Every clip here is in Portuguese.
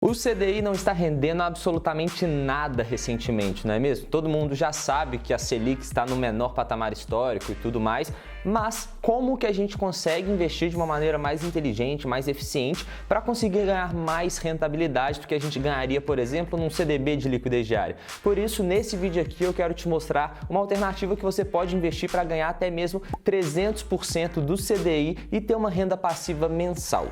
O CDI não está rendendo absolutamente nada recentemente, não é mesmo? Todo mundo já sabe que a Selic está no menor patamar histórico e tudo mais, mas como que a gente consegue investir de uma maneira mais inteligente, mais eficiente, para conseguir ganhar mais rentabilidade do que a gente ganharia, por exemplo, num CDB de liquidez diária? Por isso, nesse vídeo aqui eu quero te mostrar uma alternativa que você pode investir para ganhar até mesmo 300% do CDI e ter uma renda passiva mensal.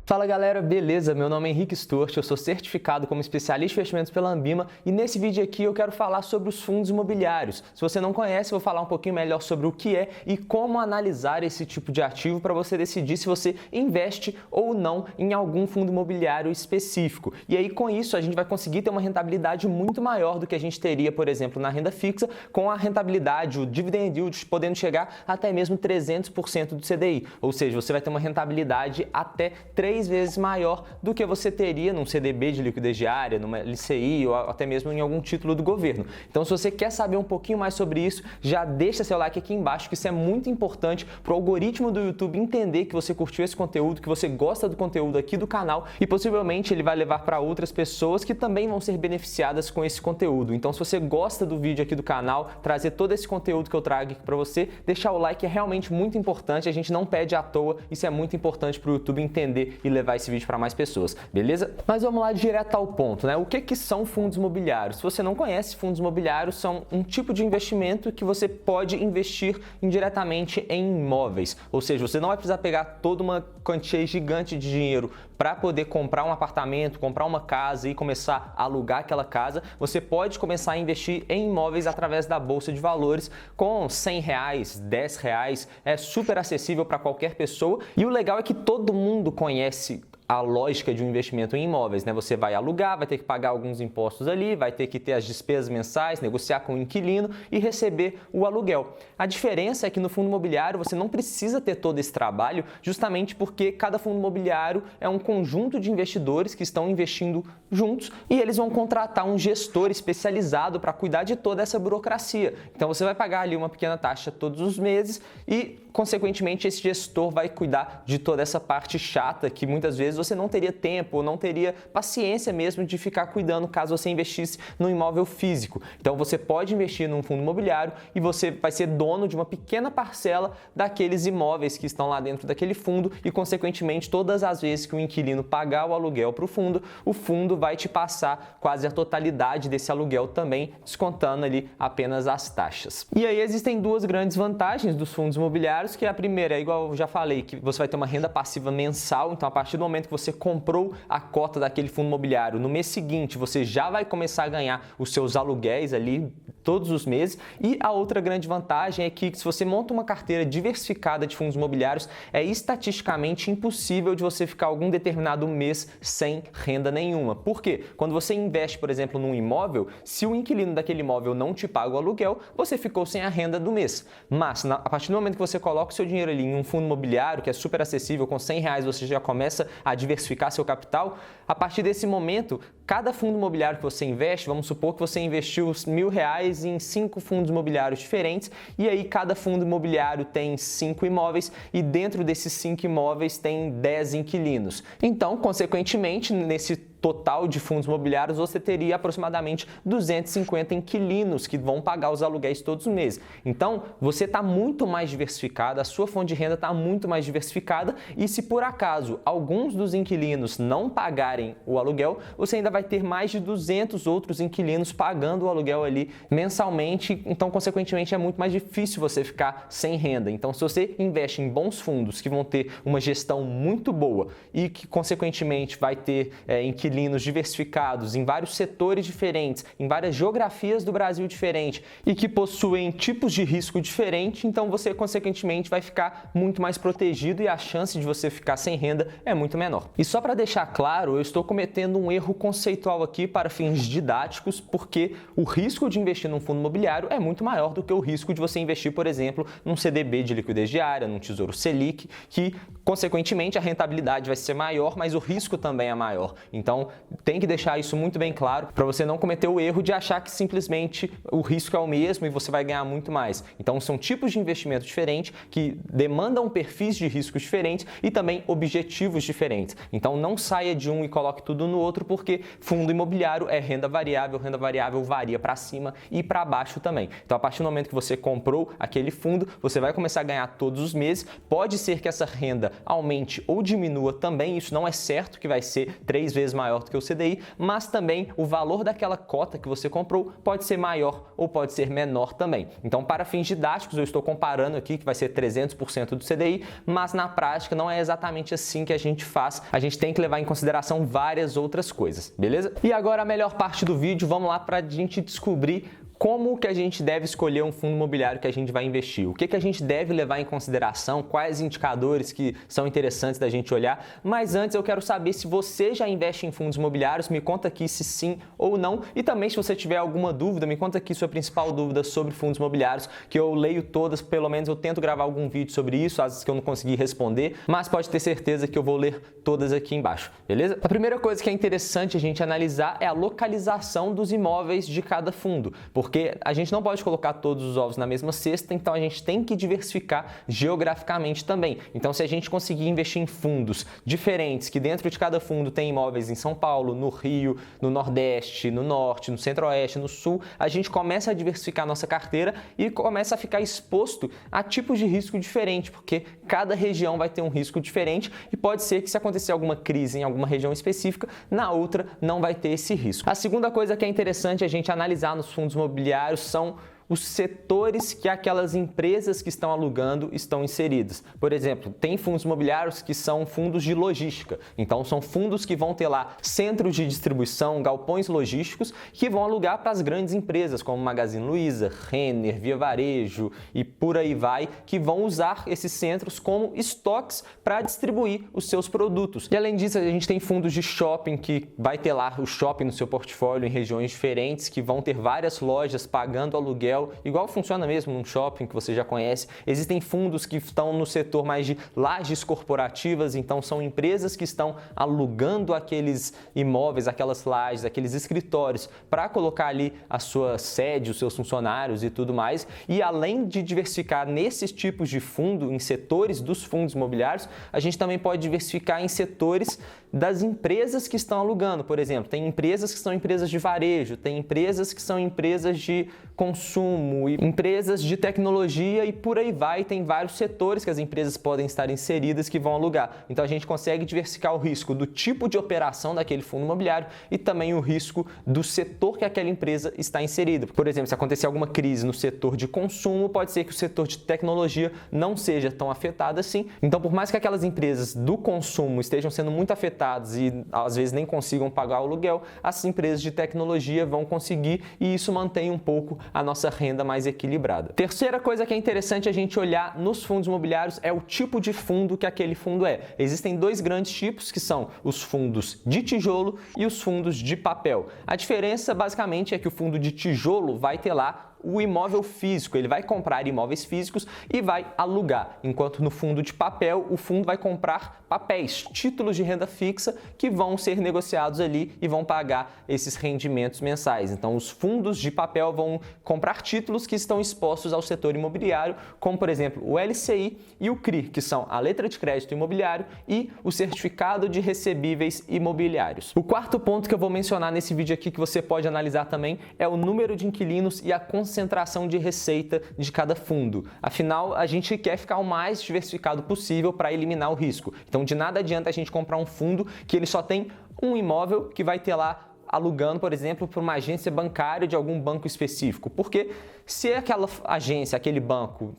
Fala galera, beleza? Meu nome é Henrique Sturt, eu sou certificado como especialista em investimentos pela Ambima e nesse vídeo aqui eu quero falar sobre os fundos imobiliários. Se você não conhece, eu vou falar um pouquinho melhor sobre o que é e como analisar esse tipo de ativo para você decidir se você investe ou não em algum fundo imobiliário específico. E aí com isso a gente vai conseguir ter uma rentabilidade muito maior do que a gente teria, por exemplo, na renda fixa, com a rentabilidade, o dividend yield podendo chegar até mesmo 300% do CDI. Ou seja, você vai ter uma rentabilidade até 3 vezes maior do que você teria num CDB de liquidez diária, numa LCI ou até mesmo em algum título do governo. Então, se você quer saber um pouquinho mais sobre isso, já deixa seu like aqui embaixo, que isso é muito importante para o algoritmo do YouTube entender que você curtiu esse conteúdo, que você gosta do conteúdo aqui do canal e possivelmente ele vai levar para outras pessoas que também vão ser beneficiadas com esse conteúdo. Então, se você gosta do vídeo aqui do canal, trazer todo esse conteúdo que eu trago aqui para você, deixar o like é realmente muito importante, a gente não pede à toa, isso é muito importante para o YouTube entender e levar esse vídeo para mais pessoas, beleza? Mas vamos lá direto ao ponto, né? O que são fundos imobiliários? Se você não conhece, fundos imobiliários são um tipo de investimento que você pode investir indiretamente em imóveis, ou seja, você não vai precisar pegar toda uma quantia gigante de dinheiro para poder comprar um apartamento, comprar uma casa e começar a alugar aquela casa. Você pode começar a investir em imóveis através da Bolsa de Valores com R$100, R$10, é super acessível para qualquer pessoa e o legal é que todo mundo conhece a lógica de um investimento em imóveis, né? Você vai alugar, vai ter que pagar alguns impostos ali, vai ter que ter as despesas mensais, negociar com o inquilino e receber o aluguel. A diferença é que no fundo imobiliário você não precisa ter todo esse trabalho, justamente porque cada fundo imobiliário é um conjunto de investidores que estão investindo juntos e eles vão contratar um gestor especializado para cuidar de toda essa burocracia. Então você vai pagar ali uma pequena taxa todos os meses e, consequentemente, esse gestor vai cuidar de toda essa parte chata que muitas vezes você não teria tempo ou não teria paciência mesmo de ficar cuidando caso você investisse num imóvel físico. Então você pode investir num fundo imobiliário e você vai ser dono de uma pequena parcela daqueles imóveis que estão lá dentro daquele fundo e, consequentemente, todas as vezes que o inquilino pagar o aluguel para o fundo vai te passar quase a totalidade desse aluguel também, descontando ali apenas as taxas. E aí existem duas grandes vantagens dos fundos imobiliários, que a primeira é, igual eu já falei, que você vai ter uma renda passiva mensal, então a partir do momento que você comprou a cota daquele fundo imobiliário, no mês seguinte você já vai começar a ganhar os seus aluguéis ali todos os meses. E a outra grande vantagem é que se você monta uma carteira diversificada de fundos imobiliários, é estatisticamente impossível de você ficar algum determinado mês sem renda nenhuma. Por quê? Quando você investe, por exemplo, num imóvel, se o inquilino daquele imóvel não te paga o aluguel, você ficou sem a renda do mês. Mas a partir do momento que você coloca o seu dinheiro ali em um fundo imobiliário, que é super acessível, com R$100 você já começa a diversificar seu capital, a partir desse momento, cada fundo imobiliário que você investe, vamos supor que você investiu R$1.000 em 5 fundos imobiliários diferentes e aí cada fundo imobiliário tem 5 imóveis e dentro desses 5 imóveis tem 10 inquilinos. Então, consequentemente, nesse total de fundos imobiliários, você teria aproximadamente 250 inquilinos que vão pagar os aluguéis todos os meses. Então, você está muito mais diversificado, a sua fonte de renda está muito mais diversificada e se por acaso alguns dos inquilinos não pagarem o aluguel, você ainda vai ter mais de 200 outros inquilinos pagando o aluguel ali mensalmente, então, consequentemente, é muito mais difícil você ficar sem renda. Então, se você investe em bons fundos que vão ter uma gestão muito boa e que, consequentemente, vai ter inquilinos diversificados em vários setores diferentes, em várias geografias do Brasil diferentes e que possuem tipos de risco diferentes, então você, consequentemente, vai ficar muito mais protegido e a chance de você ficar sem renda é muito menor. E só para deixar claro, eu estou cometendo um erro conceitual aqui para fins didáticos, porque o risco de investir num fundo imobiliário é muito maior do que o risco de você investir, por exemplo, num CDB de liquidez diária, num Tesouro Selic, que, consequentemente, a rentabilidade vai ser maior, mas o risco também é maior. Então, Então, tem que deixar isso muito bem claro para você não cometer o erro de achar que simplesmente o risco é o mesmo e você vai ganhar muito mais. Então, são tipos de investimento diferentes que demandam perfis de riscos diferentes e também objetivos diferentes. Então, não saia de um e coloque tudo no outro, porque fundo imobiliário é renda variável varia para cima e para baixo também. Então, a partir do momento que você comprou aquele fundo, você vai começar a ganhar todos os meses. Pode ser que essa renda aumente ou diminua também, isso não é certo que vai ser 3 vezes maior do que o CDI, mas também o valor daquela cota que você comprou pode ser maior ou pode ser menor também. Então, para fins didáticos, eu estou comparando aqui que vai ser 300% do CDI, mas na prática não é exatamente assim que a gente faz. A gente tem que levar em consideração várias outras coisas, beleza? E agora a melhor parte do vídeo, vamos lá para a gente descobrir como que a gente deve escolher um fundo imobiliário que a gente vai investir? O que a gente deve levar em consideração? Quais indicadores que são interessantes da gente olhar? Mas antes eu quero saber se você já investe em fundos imobiliários, me conta aqui se sim ou não. E também se você tiver alguma dúvida, me conta aqui sua principal dúvida sobre fundos imobiliários, que eu leio todas, pelo menos eu tento gravar algum vídeo sobre isso, às vezes que eu não consegui responder, mas pode ter certeza que eu vou ler todas aqui embaixo, beleza? A primeira coisa que é interessante a gente analisar é a localização dos imóveis de cada fundo, porque a gente não pode colocar todos os ovos na mesma cesta, então a gente tem que diversificar geograficamente também. Então, se a gente conseguir investir em fundos diferentes, que dentro de cada fundo tem imóveis em São Paulo, no Rio, no Nordeste, no Norte, no Centro-Oeste, no Sul, a gente começa a diversificar a nossa carteira e começa a ficar exposto a tipos de risco diferentes, porque cada região vai ter um risco diferente e pode ser que se acontecer alguma crise em alguma região específica, na outra não vai ter esse risco. A segunda coisa que é interessante a gente analisar nos fundos imobiliários são os setores que aquelas empresas que estão alugando estão inseridas. Por exemplo, tem fundos imobiliários que são fundos de logística. Então, são fundos que vão ter lá centros de distribuição, galpões logísticos, que vão alugar para as grandes empresas, como Magazine Luiza, Renner, Via Varejo e por aí vai, que vão usar esses centros como estoques para distribuir os seus produtos. E além disso, a gente tem fundos de shopping que vai ter lá o shopping no seu portfólio em regiões diferentes, que vão ter várias lojas pagando aluguel, igual funciona mesmo num shopping que você já conhece. Existem fundos que estão no setor mais de lajes corporativas, então são empresas que estão alugando aqueles imóveis, aquelas lajes, aqueles escritórios para colocar ali a sua sede, os seus funcionários e tudo mais. E além de diversificar nesses tipos de fundo, em setores dos fundos imobiliários, a gente também pode diversificar em setores das empresas que estão alugando. Por exemplo, tem empresas que são empresas de varejo, tem empresas que são empresas de consumo, e empresas de tecnologia e por aí vai. Tem vários setores que as empresas podem estar inseridas que vão alugar. Então a gente consegue diversificar o risco do tipo de operação daquele fundo imobiliário e também o risco do setor que aquela empresa está inserida. Por exemplo, se acontecer alguma crise no setor de consumo, pode ser que o setor de tecnologia não seja tão afetado assim. Então, por mais que aquelas empresas do consumo estejam sendo muito afetadas e às vezes nem consigam pagar o aluguel, as empresas de tecnologia vão conseguir e isso mantém um pouco a nossa renda mais equilibrada. Terceira coisa que é interessante a gente olhar nos fundos imobiliários é o tipo de fundo que aquele fundo é. Existem dois grandes tipos, que são os fundos de tijolo e os fundos de papel. A diferença basicamente é que o fundo de tijolo vai ter lá o imóvel físico, ele vai comprar imóveis físicos e vai alugar, enquanto no fundo de papel, o fundo vai comprar papéis, títulos de renda fixa que vão ser negociados ali e vão pagar esses rendimentos mensais. Então, os fundos de papel vão comprar títulos que estão expostos ao setor imobiliário, como, por exemplo, o LCI e o CRI, que são a letra de crédito imobiliário e o certificado de recebíveis imobiliários. O quarto ponto que eu vou mencionar nesse vídeo aqui, que você pode analisar também, é o número de inquilinos e a concentração de receita de cada fundo. Afinal, a gente quer ficar o mais diversificado possível para eliminar o risco. Então, de nada adianta a gente comprar um fundo que ele só tem um imóvel que vai ter lá alugando, por exemplo, para uma agência bancária de algum banco específico. Porque se aquela agência, aquele banco,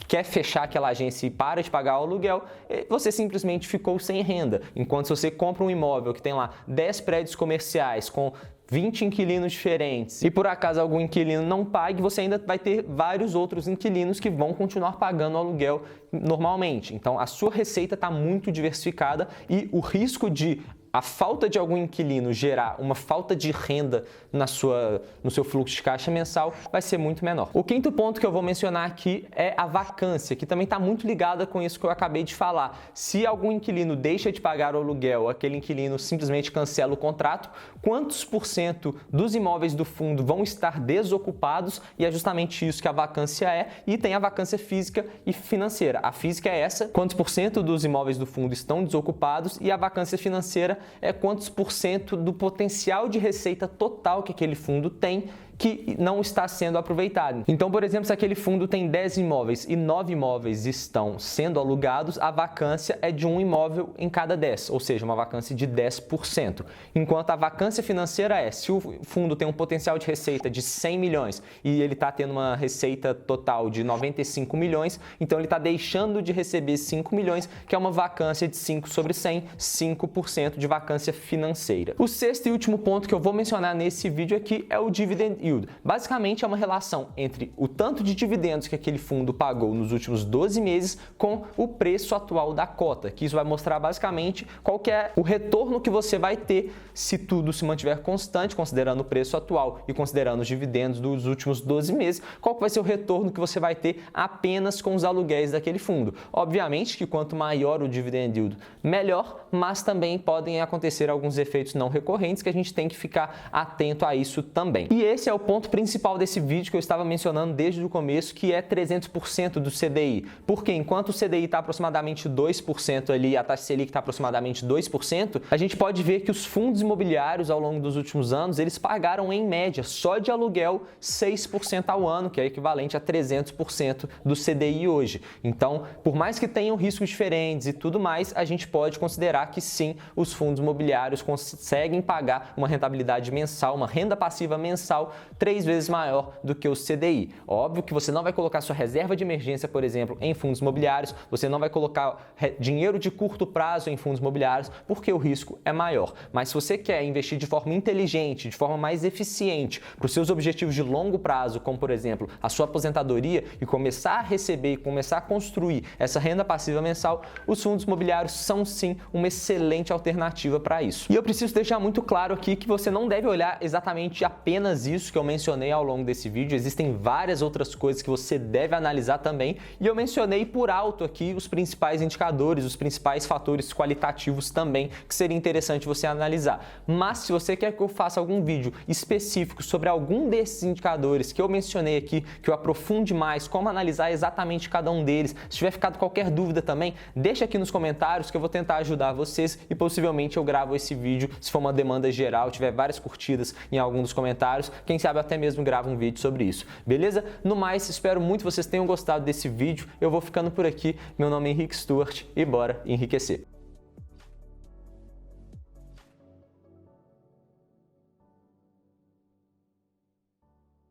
quer fechar aquela agência e para de pagar o aluguel, você simplesmente ficou sem renda. Enquanto se você compra um imóvel que tem lá 10 prédios comerciais com 20 inquilinos diferentes e por acaso algum inquilino não pague, você ainda vai ter vários outros inquilinos que vão continuar pagando o aluguel normalmente. Então, a sua receita está muito diversificada e o risco de a falta de algum inquilino gerar uma falta de renda no seu fluxo de caixa mensal, vai ser muito menor. O quinto ponto que eu vou mencionar aqui é a vacância, que também está muito ligada com isso que eu acabei de falar. Se algum inquilino deixa de pagar o aluguel, aquele inquilino simplesmente cancela o contrato, quantos por cento dos imóveis do fundo vão estar desocupados? E é justamente isso que a vacância é. E tem a vacância física e financeira. A física é essa, quantos por cento dos imóveis do fundo estão desocupados, e a vacância financeira é quantos por cento do potencial de receita total que aquele fundo tem que não está sendo aproveitado. Então, por exemplo, se aquele fundo tem 10 imóveis e 9 imóveis estão sendo alugados, a vacância é de um imóvel em cada 10, ou seja, uma vacância de 10%. Enquanto a vacância financeira é, se o fundo tem um potencial de receita de 100 milhões e ele está tendo uma receita total de 95 milhões, então ele está deixando de receber 5 milhões, que é uma vacância de 5 sobre 100, 5% de vacância financeira. O sexto e último ponto que eu vou mencionar nesse vídeo aqui é o dividend yield. Basicamente é uma relação entre o tanto de dividendos que aquele fundo pagou nos últimos 12 meses com o preço atual da cota, que isso vai mostrar basicamente qual que é o retorno que você vai ter se tudo se mantiver constante, considerando o preço atual e considerando os dividendos dos últimos 12 meses, qual que vai ser o retorno que você vai ter apenas com os aluguéis daquele fundo. Obviamente que quanto maior o dividend yield, melhor, mas também podem acontecer alguns efeitos não recorrentes que a gente tem que ficar atento a isso também. E esse é o ponto principal desse vídeo que eu estava mencionando desde o começo, que é 300% do CDI. Porque enquanto o CDI está aproximadamente 2% ali, a taxa Selic está aproximadamente 2%, a gente pode ver que os fundos imobiliários ao longo dos últimos anos, eles pagaram em média, só de aluguel, 6% ao ano, que é equivalente a 300% do CDI hoje. Então, por mais que tenham riscos diferentes e tudo mais, a gente pode considerar que sim, os fundos imobiliários conseguem pagar uma rentabilidade mensal, uma renda passiva mensal 3 vezes maior do que o CDI. Óbvio que você não vai colocar sua reserva de emergência, por exemplo, em fundos imobiliários, você não vai colocar dinheiro de curto prazo em fundos imobiliários, porque o risco é maior. Mas se você quer investir de forma inteligente, de forma mais eficiente, para os seus objetivos de longo prazo, como por exemplo, a sua aposentadoria, e começar a receber e começar a construir essa renda passiva mensal, os fundos imobiliários são sim uma excelente alternativa para isso. E eu preciso deixar muito claro aqui que você não deve olhar exatamente apenas isso que eu mencionei ao longo desse vídeo. Existem várias outras coisas que você deve analisar também, e eu mencionei por alto aqui os principais indicadores, os principais fatores qualitativos também que seria interessante você analisar. Mas se você quer que eu faça algum vídeo específico sobre algum desses indicadores que eu mencionei aqui, que eu aprofunde mais como analisar exatamente cada um deles, se tiver ficado qualquer dúvida também, deixa aqui nos comentários que eu vou tentar ajudar vocês, e possivelmente eu gravo esse vídeo, se for uma demanda geral, tiver várias curtidas em algum dos comentários, quem sabe até mesmo gravo um vídeo sobre isso, beleza? No mais, espero muito que vocês tenham gostado desse vídeo, eu vou ficando por aqui, meu nome é Henrique Stuart e bora enriquecer!